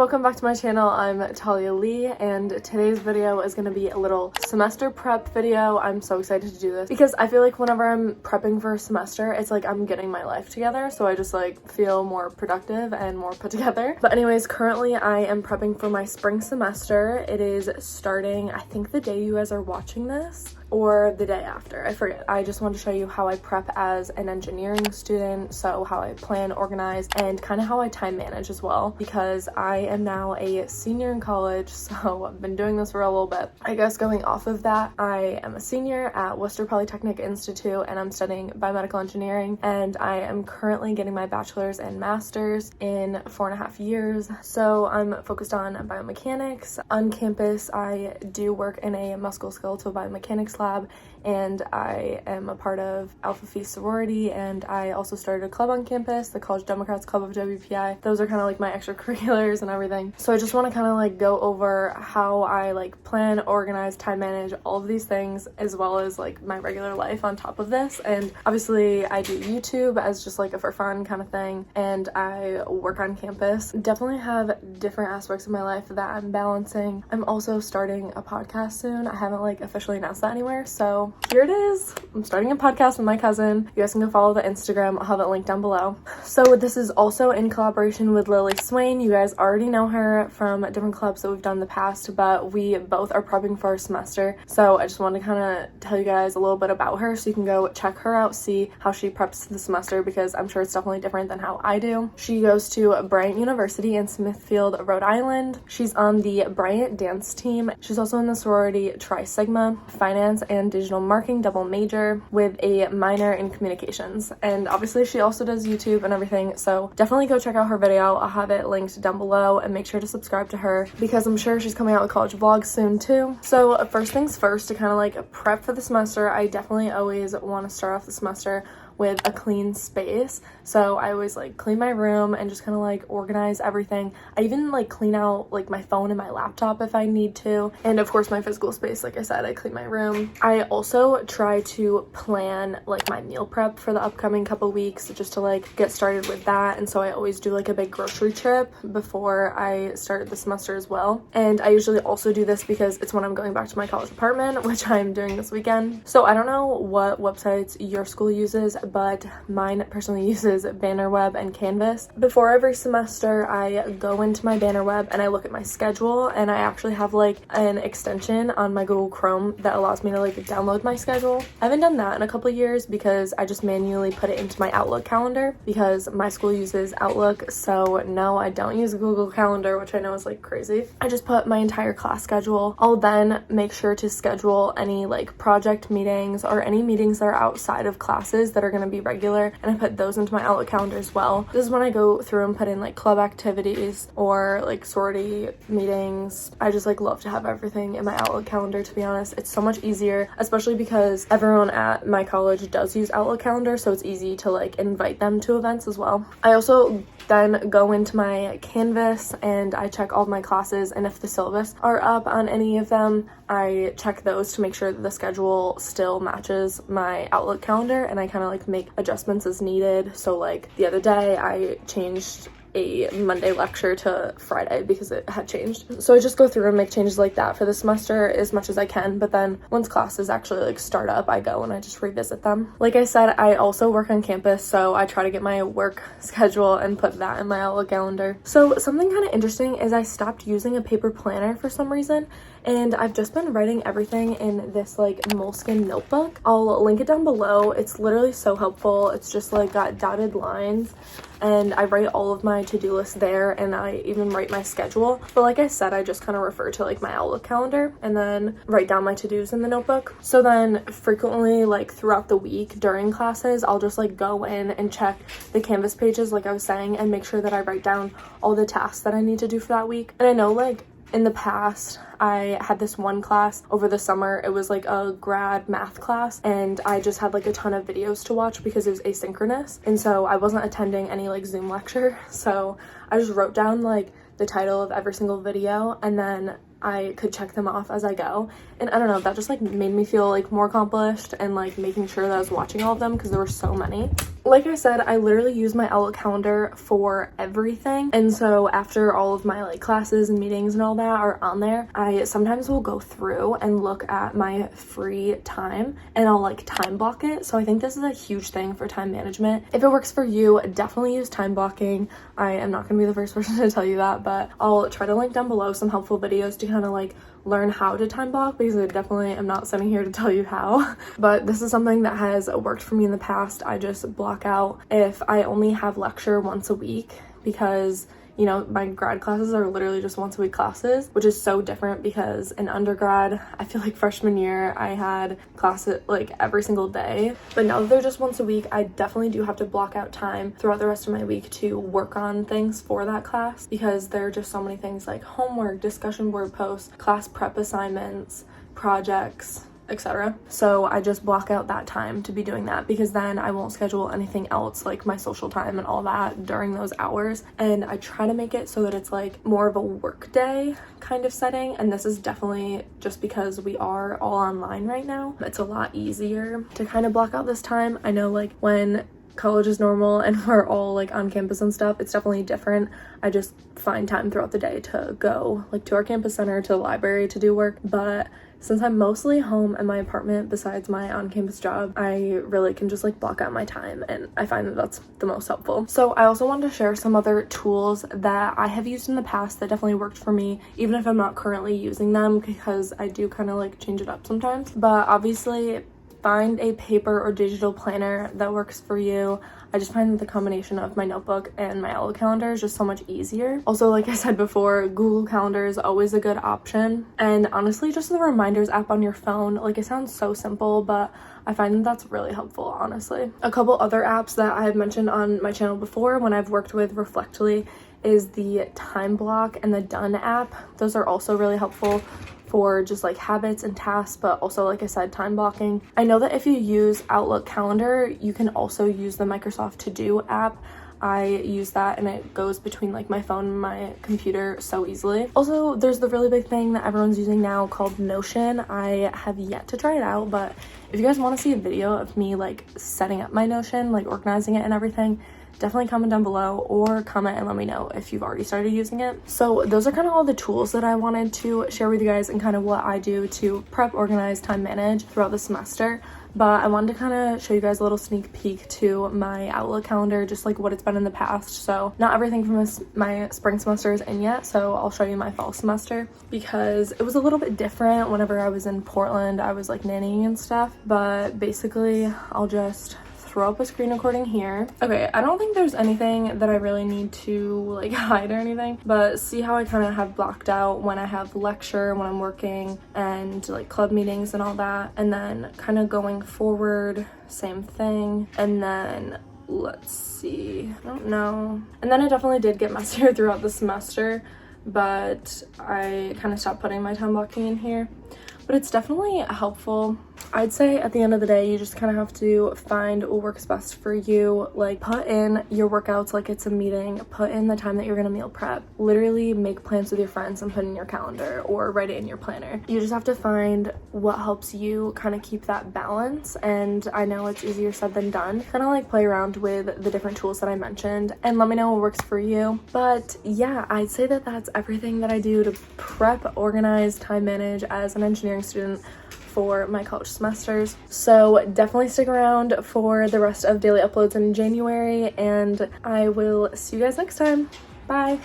welcome back to my channel. I'm Talia Lee, and today's video is going to be a little semester prep video. I'm so excited to do this because I feel like whenever I'm prepping for a semester, it's like I'm getting my life together, so I just like feel more productive and more put together. But anyways, currently I am prepping for my spring semester. It is starting, I think, the day you guys are watching this, or the day after, I forget. I just want to show you how I prep as an engineering student, so how I plan, organize, and kind of how I time manage as well, because I am now a senior in college, so I've been doing this for a little bit. I guess going off of that, I am a senior at Worcester Polytechnic Institute, and I'm studying biomedical engineering, and I am currently getting my bachelor's and master's in 4.5 years, so I'm focused on biomechanics. On campus, I do work in a musculoskeletal biomechanics lab, and I am a part of Alpha Phi sorority, and I also started a club on campus, the College Democrats Club of WPI. Those are kind of like my extracurriculars and everything. So I just want to kind of like go over how I like plan, organize, time manage, all of these things, as well as like my regular life on top of this. And obviously I do YouTube as just like a for fun kind of thing, and I work on campus. Definitely have different aspects of my life that I'm balancing. I'm also starting a podcast soon. I haven't like officially announced that anywhere, so here it is. I'm starting a podcast with my cousin. You guys can go follow the Instagram. I'll have it linked down below. So this is also in collaboration with Lily Swain. You guys already know her from different clubs that we've done in the past, but we both are prepping for our semester. So I just wanted to kind of tell you guys a little bit about her so you can go check her out, see how she preps the semester, because I'm sure it's definitely different than how I do. She goes to Bryant University in Smithfield, Rhode Island. She's on the Bryant dance team. She's also in the sorority Tri Sigma, finance and digital marketing double major with a minor in communications. And obviously she also does YouTube and everything, so definitely go check out her video. I'll have it linked down below, and make sure to subscribe to her because I'm sure she's coming out with college vlogs soon too. So first things first, to kind of like prep for the semester, I definitely always want to start off the semester with a clean space. So I always like clean my room and just kind of like organize everything. I even like clean out like my phone and my laptop if I need to. And of course my physical space, like I said, I clean my room. I also try to plan like my meal prep for the upcoming couple weeks just to like get started with that. And so I always do like a big grocery trip before I start the semester as well. And I usually also do this because it's when I'm going back to my college apartment, which I'm doing this weekend. So I don't know what websites your school uses, but mine personally uses Bannerweb and Canvas. Before every semester, I go into my Bannerweb and I look at my schedule, and I actually have like an extension on my Google Chrome that allows me to like download my schedule. I haven't done that in a couple of years because I just manually put it into my Outlook calendar because my school uses Outlook. So no, I don't use Google Calendar, which I know is like crazy. I just put my entire class schedule. I'll then make sure to schedule any like project meetings or any meetings that are outside of classes that are going to be regular, and I put those into my Outlook calendar as well. This is when I go through and put in like club activities or like sorority meetings. I just like love to have everything in my Outlook calendar, to be honest. It's so much easier, especially because everyone at my college does use Outlook calendar, so it's easy to like invite them to events as well. I also then go into my Canvas and I check all of my classes, and if the syllabus are up on any of them, I check those to make sure that the schedule still matches my Outlook calendar, and I kind of like make adjustments as needed. So like the other day I changed a Monday lecture to Friday because it had changed. So I just go through and make changes like that for the semester as much as I can, but then once classes actually like start up, I go and I just revisit them. Like I said, I also work on campus, so I try to get my work schedule and put that in my Outlook calendar. So something kind of interesting is I stopped using a paper planner for some reason, and I've just been writing everything in this like moleskin notebook. I'll link it down below. It's literally so helpful. It's just like got dotted lines, and I write all of my to-do lists there, and I even write my schedule. But like I said, I just kind of refer to like my Outlook calendar and then write down my to-dos in the notebook. So then frequently like throughout the week during classes, I'll just like go in and check the Canvas pages like I was saying, and make sure that I write down all the tasks that I need to do for that week. And I know like in the past, I had this one class over the summer. It was like a grad math class, and I just had like a ton of videos to watch because it was asynchronous. And so I wasn't attending any like Zoom lecture. So I just wrote down like the title of every single video, and then I could check them off as I go. And I don't know, that just like made me feel like more accomplished, and like making sure that I was watching all of them because there were so many. like I said, I literally use my Outlook calendar for everything, and so after all of my like classes and meetings and all that are on there, I sometimes will go through and look at my free time and I'll like time block it. So I think this is a huge thing for time management. If it works for you, definitely use time blocking. I am not going to be the first person to tell you that, but I'll try to link down below some helpful videos to kind of like learn how to time block, because I definitely am not sitting here to tell you how. But this is something that has worked for me in the past. I just block out if I only have lecture once a week, because you know, my grad classes are literally just once a week classes, which is so different because in undergrad, I feel like freshman year, I had classes like every single day. But now that they're just once a week, I definitely do have to block out time throughout the rest of my week to work on things for that class, because there are just so many things like homework, discussion board posts, class prep assignments, projects, etc. So I just block out that time to be doing that, because then I won't schedule anything else like my social time and all that during those hours. And I try to make it so that it's like more of a work day kind of setting, and this is definitely just because we are all online right now. It's a lot easier to kind of block out this time. I know like when college is normal and we're all like on campus and stuff, it's definitely different. I just find time throughout the day to go like to our campus center, to the library to do work. But since I'm mostly home in my apartment besides my on-campus job, I really can just like block out my time, and I find that that's the most helpful. So I also wanted to share some other tools that I have used in the past that definitely worked for me, even if I'm not currently using them, because I do kind of like change it up sometimes. But obviously, find a paper or digital planner that works for you. I just find that the combination of my notebook and my Outlook calendar is just so much easier. Also, like I said before, Google Calendar is always a good option. And honestly, just the reminders app on your phone, like it sounds so simple, but I find that that's really helpful, honestly. A couple other apps that I have mentioned on my channel before when I've worked with Reflectly is the Time Block and the Done app. Those are also really helpful for just like habits and tasks, but also, like I said, time blocking. I know that if you use Outlook Calendar, you can also use the Microsoft To Do app. I use that and it goes between like my phone and my computer so easily. Also, there's the really big thing that everyone's using now called Notion. I have yet to try it out, but if you guys want to see a video of me like setting up my Notion, like organizing it and everything, definitely comment down below, or comment and let me know if you've already started using it. So those are kind of all the tools that I wanted to share with you guys and kind of what I do to prep, organize, time manage throughout the semester. But I wanted to kind of show you guys a little sneak peek to my Outlook calendar, just like what it's been in the past. So not everything from my spring semester is in yet, so I'll show you my fall semester, because it was a little bit different whenever I was in Portland. I was like nannying and stuff, but basically I'll just throw up a screen recording here. Okay, I don't think there's anything that I really need to like hide or anything, but see how I kind of have blocked out when I have lecture, when I'm working, and like club meetings and all that. And then kind of going forward, same thing. And then let's see, I don't know. And then it definitely did get messier throughout the semester, but I kind of stopped putting my time blocking in here. But it's definitely helpful. I'd say at the end of the day, you just kind of have to find what works best for you. Like, put in your workouts like it's a meeting, put in the time that you're gonna meal prep, literally make plans with your friends and put in your calendar or write it in your planner. You just have to find what helps you kind of keep that balance. And I know it's easier said than done. Kind of like play around with the different tools that I mentioned and let me know what works for you. But yeah, I'd say that that's everything that I do to prep, organize, time manage as an engineering student for my college semesters. So definitely stick around for the rest of daily uploads in January, and I will see you guys next time. Bye.